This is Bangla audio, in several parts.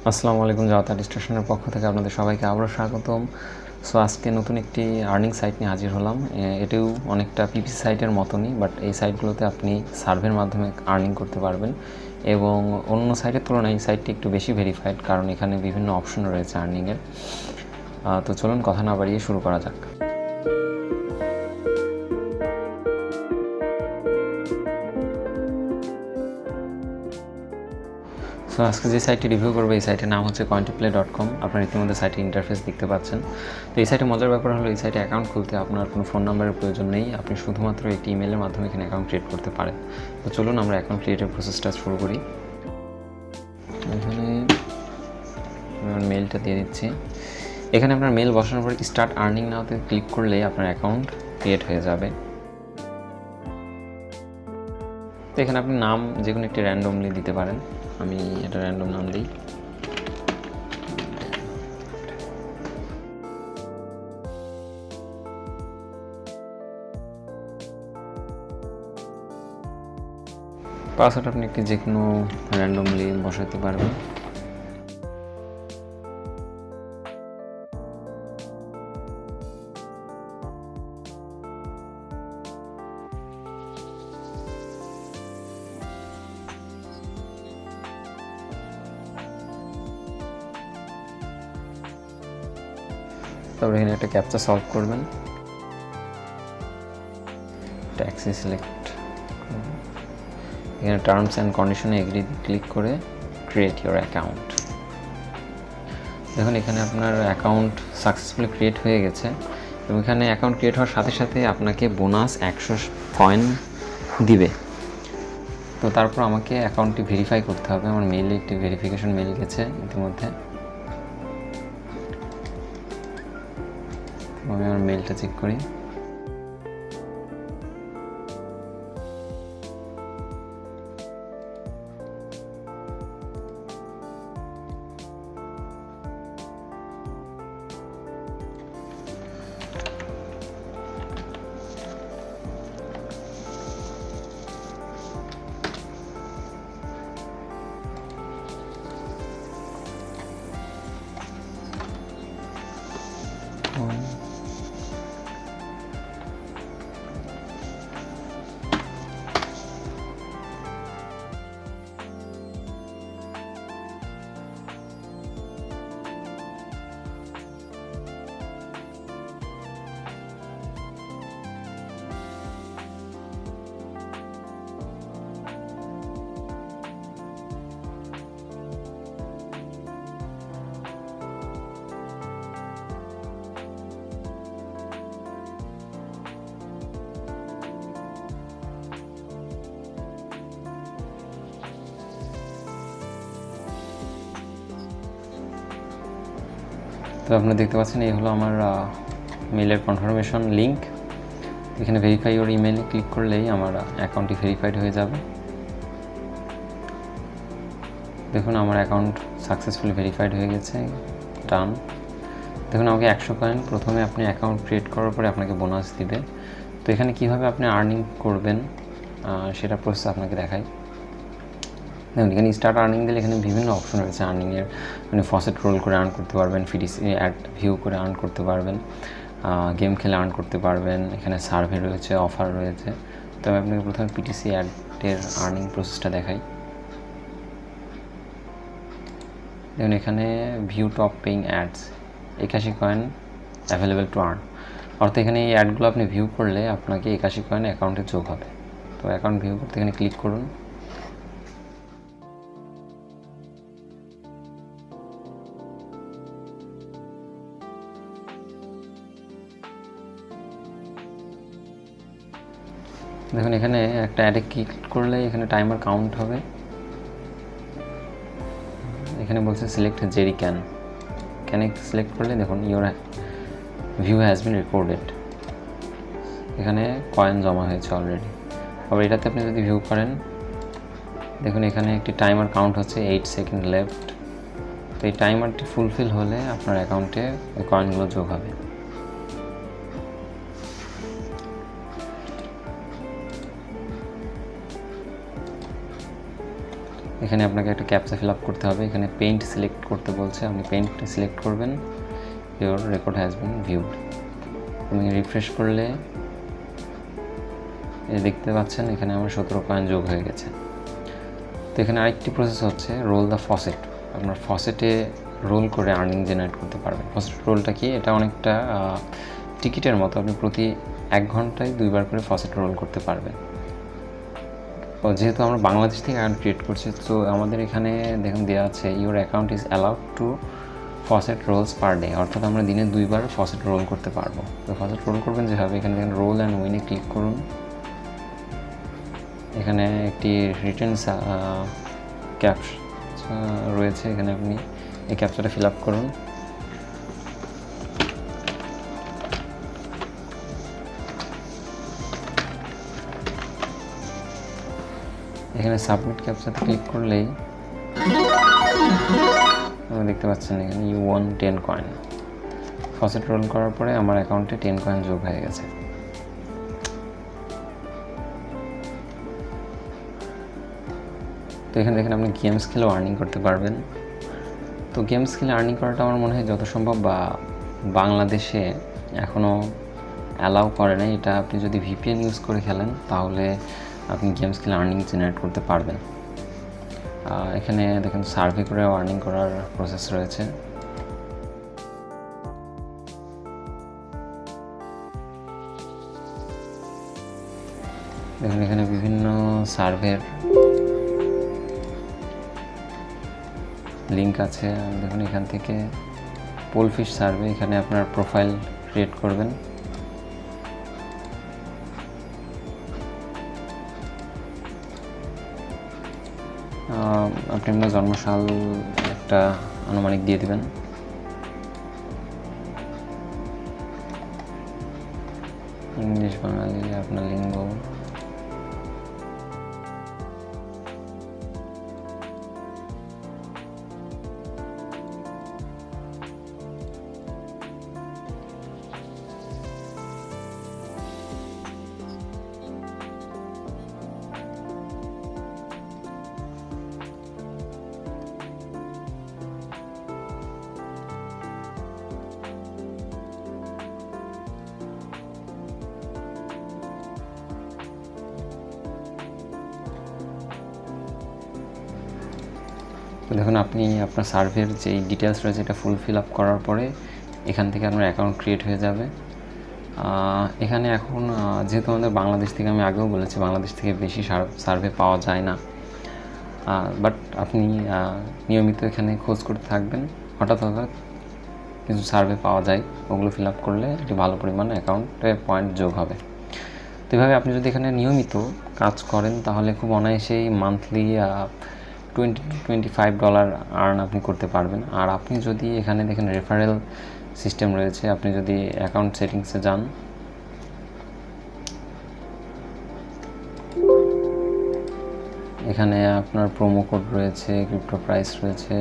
আসসালামু আলাইকুম, জাওয়াদ স্টেশনের পক্ষ থেকে আপনাদের সবাইকে আবারও স্বাগতম। সো আজকে নতুন একটি আর্নিং সাইট নিয়ে হাজির হলাম। এটিও অনেকটা পিপি সাইটের মতনই, বাট এই সাইটগুলোতে আপনি সার্ভের মাধ্যমে আর্নিং করতে পারবেন এবং অন্য সাইটের তুলনায় এই সাইটটি একটু বেশি ভেরিফাইড, কারণ এখানে বিভিন্ন অপশন রয়েছে আর্নিংয়ের। তো চলুন কথা না বাড়িয়ে শুরু করা যাক। সো আজকে যে সাইটটি রিভিউ করবে এই সাইটের নাম হচ্ছে cointiply.com। আপনারা ইতিমধ্যে সাইটের ইন্টারফেস দেখতে পাচ্ছেন। তো এই সাইটে মজার ব্যাপার হলো, এই সাইটে অ্যাকাউন্ট খুলতে আপনার কোনো ফোন নাম্বারের প্রয়োজন নেই। আপনি শুধুমাত্র একটি ইমেলের মাধ্যমে এখানে অ্যাকাউন্ট ক্রিয়েট করতে পারেন। তো চলুন আমরা অ্যাকাউন্ট ক্রিয়েটের প্রসেসটা শুরু করি। এখানে আমার মেলটা দিয়ে দিচ্ছি। এখানে আপনার মেল বসানোর পর স্টার্ট আর্নিং নাওতে ক্লিক করলে আপনার অ্যাকাউন্ট ক্রিয়েট হয়ে যাবে। তো এখানে আপনি নাম যে কোনো একটি র্যান্ডমলি দিতে পারেন। আমি এটা র্যান্ডম নাম দিই। পাসওয়ার্ড আপনি একটি যে কোনো র্যান্ডমলি বসাতে পারবেন। তারপরে এখানে একটা ক্যাপচা সলভ করবেন। ট্যাক্সি সিলেক্ট, এখানে টার্মস অ্যান্ড কন্ডিশনে এগ্রি ক্লিক করে ক্রিয়েট ইউর অ্যাকাউন্ট। দেখুন এখানে আপনার অ্যাকাউন্ট সাকসেসফুলি ক্রিয়েট হয়ে গেছে এবং এখানে অ্যাকাউন্ট ক্রিয়েট হওয়ার সাথে সাথে আপনাকে বোনাস 100 কয়েন দিবে। তো তারপর আমাকে অ্যাকাউন্টটি ভেরিফাই করতে হবে। আমার মেইলে একটি ভেরিফিকেশন মেইল গেছে ইতিমধ্যে। আমি আমার মেইলটা চেক করি। তো আপনারা দেখতে পাচ্ছেন এই হলো আমার মেইলের কনফার্মেশন লিঙ্ক। এখানে ভেরিফাই ওর ইমেইলে ক্লিক করলেই আমার অ্যাকাউন্টটি ভেরিফাইড হয়ে যাবে। দেখুন আমার অ্যাকাউন্ট সাকসেসফুলি ভেরিফাইড হয়ে গেছে, ডান। দেখুন আমাকে 100 কয়েন প্রথমে আপনি অ্যাকাউন্ট ক্রিয়েট করার পরে আপনাকে বোনাস দিবে। তো এখানে কীভাবে আপনি আর্নিং করবেন সেটা প্রসেস আপনাকে দেখাই। দেখুন এখানে স্টার্ট আর্নিং দিলে এখানে বিভিন্ন অপশন রয়েছে আর্নিংয়ের। মানে ফসেট রোল করে আর্ন করতে পারবেন, ফিডিসি অ্যাড ভিউ করে আর্ন করতে পারবেন, গেম খেলে আর্ন করতে পারবেন। এখানে সার্ভে রয়েছে, অফার রয়েছে। তো আমি আপনাকে প্রথমে পিটিসি অ্যাডের আর্নিং প্রসেসটা দেখাই। দেখুন এখানে view top paying ads 81 coin available to earn. অর্থাৎ এখানে এই অ্যাডগুলো আপনি ভিউ করলে আপনাকে 81 কয়েন অ্যাকাউন্টে যোগ হবে। তো অ্যাকাউন্ট ভিউ করতে এখানে ক্লিক করুন। দেখুন এখানে একটা অ্যাডে ক্লিক করলে এখানে টাইমার কাউন্ট হবে। এখানে বলছে সিলেক্ট জেরি ক্যানে সিলেক্ট করলে দেখুন your view has been recorded. এখানে কয়েন জমা হয়েছে অলরেডি। আবার এটাতে আপনি যদি ভিউ করেন দেখুন এখানে একটি টাইমার কাউন্ট হচ্ছে 8 সেকেন্ড লেফট। তো এই টাইমারটি ফুলফিল হলে আপনার অ্যাকাউন্টে ওই কয়েনগুলো যোগ হবে। এখানে আপনাকে একটা ক্যাপচা ফিল আপ করতে হবে। এখানে পেইন্ট সিলেক্ট করতে বলছে, আপনি পেইন্ট সিলেক্ট করবেন। Your record has been viewed. আমি রিফ্রেশ করলে দেখতে পাচ্ছেন এখানে আমার 17 কয়েন যোগ হয়ে গেছে। তো এখানে আরেকটি প্রসেস হচ্ছে রোল দ্য ফসেট। আপনার ফসেটে রোল করে আর্নিং জেনারেট করতে পারবেন। ফসেট রোলটা কি? এটা অনেকটা টিকিটের মতো, আপনি প্রতি 1 ঘন্টায় 2 বার করে ফসেট রোল করতে পারবেন। যেহেতু আমরা বাংলাদেশ থেকে অ্যাকাউন্ট ক্রিয়েট করছি, তো আমাদের এখানে দেখুন দেওয়া আছে your account is allowed to faucet rolls per day, অর্থাৎ আমরা দিনে 2 বার ফসেট রোল করতে পারবো। তো ফসেট রোল করবেন যেভাবে, এখানে দেখেন রোল অ্যান্ড উইনে ক্লিক করুন। এখানে একটি রিটেন ক্যাপচা রয়েছে, এখানে আপনি এই ক্যাপচাটা ফিল আপ করুন। এখানে সাবমিট ক্যাপচাতে ক্লিক করলেই আপনি দেখতে পাচ্ছেন এখানে you won 10 coins. Faucet roll করার পরে আমার অ্যাকাউন্টে 10 কয়েন যোগ হয়ে গেছে। তো এখানে দেখেন আপনি গেমস খেলেও আর্নিং করতে পারবেন। তো গেমস খেলে আর্নিং করাটা আমার মনে হয় যত সম্ভব বাংলাদেশে এখনও অ্যালাউ করে না। এটা আপনি যদি ভিপিএন ইউজ করে খেলেন তাহলে আপনি গেমস খেলে আর্নিং জেনারেট করতে পারবেন। এখানে দেখেন সার্ভে করে আর্নিং করার প্রসেস রয়েছে। দেখুন এখানে বিভিন্ন সার্ভের লিঙ্ক আছে। দেখুন এখান থেকে পোলফিশ সার্ভে, এখানে আপনার প্রোফাইল ক্রিয়েট করবেন। আপনি আপনার জন্মসাল একটা আনুমানিক দিয়ে দেবেন। ইংলিশ বাঙালি, আপনার লিঙ্গ, দেখুন আপনি আপনার সার্ভের যে ডিটেলস রয়েছে এটা ফুল ফিল আপ করার পরে এখান থেকে আপনার অ্যাকাউন্ট ক্রিয়েট হয়ে যাবে। এখানে এখন যেহেতু আমাদের বাংলাদেশ থেকে, আমি আগেও বলেছি বাংলাদেশ থেকে বেশি সার্ভে পাওয়া যায় না, বাট আপনি নিয়মিত এখানে খোঁজ করতে থাকবেন, হঠাৎ কিছু সার্ভে পাওয়া যায়, ওগুলো ফিল আপ করলে একটি ভালো পরিমাণে অ্যাকাউন্টে পয়েন্ট যোগ হবে। তো এভাবে আপনি যদি এখানে নিয়মিত কাজ করেন তাহলে খুব অনায়াসেই মান্থলি $20-25 আর্ন আপনি করতে পারবেন। আর আপনি যদি এখানে দেখেন রেফারেল সিস্টেম রয়েছে, আপনি যদি অ্যাকাউন্ট সেটিংসে যান, এখানে আপনার প্রোমো কোড রয়েছে, ক্রিপ্টো প্রাইস রয়েছে,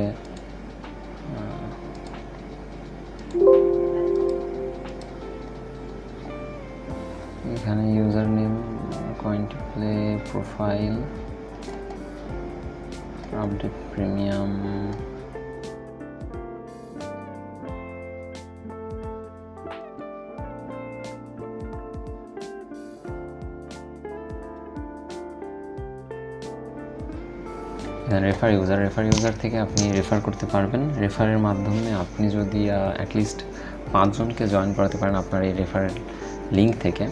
এখানে user name, Cointiply profile, update premium, refer user থেকে আপনি রেফার করতে পারবেন। রেফারের মাধ্যমে আপনি যদি অ্যাটলিস্ট 5 জনকে জয়েন করাতে পারেন আপনার এই রেফারেল লিঙ্ক থেকে,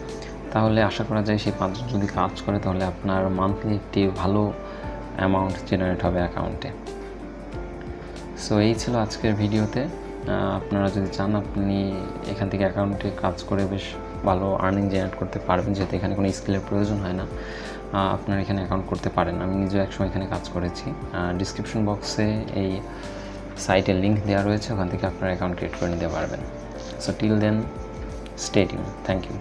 তাহলে আশা করা যায় সেই 5 জন যদি কাজ করে তাহলে আপনার মান্থলি একটি ভালো অ্যামাউন্ট জেনারেট হবে অ্যাকাউন্টে। সো এই ছিল আজকের ভিডিওতে। আপনারা যদি চান আপনি এখান থেকে অ্যাকাউন্টে কাজ করে বেশ ভালো আর্নিং জেনারেট করতে পারবেন, যেহেতু এখানে কোনো স্কিলের প্রয়োজন হয় না, আপনারা এখানে অ্যাকাউন্ট করতে পারেন। আমি নিজেও একসময় এখানে কাজ করেছি। ডিসক্রিপশন বক্সে এই সাইটের লিঙ্ক দেওয়া রয়েছে, ওখান থেকে আপনারা অ্যাকাউন্ট ক্রিয়েট করে নিতে পারবেন। So till then, stay tune. Thank you.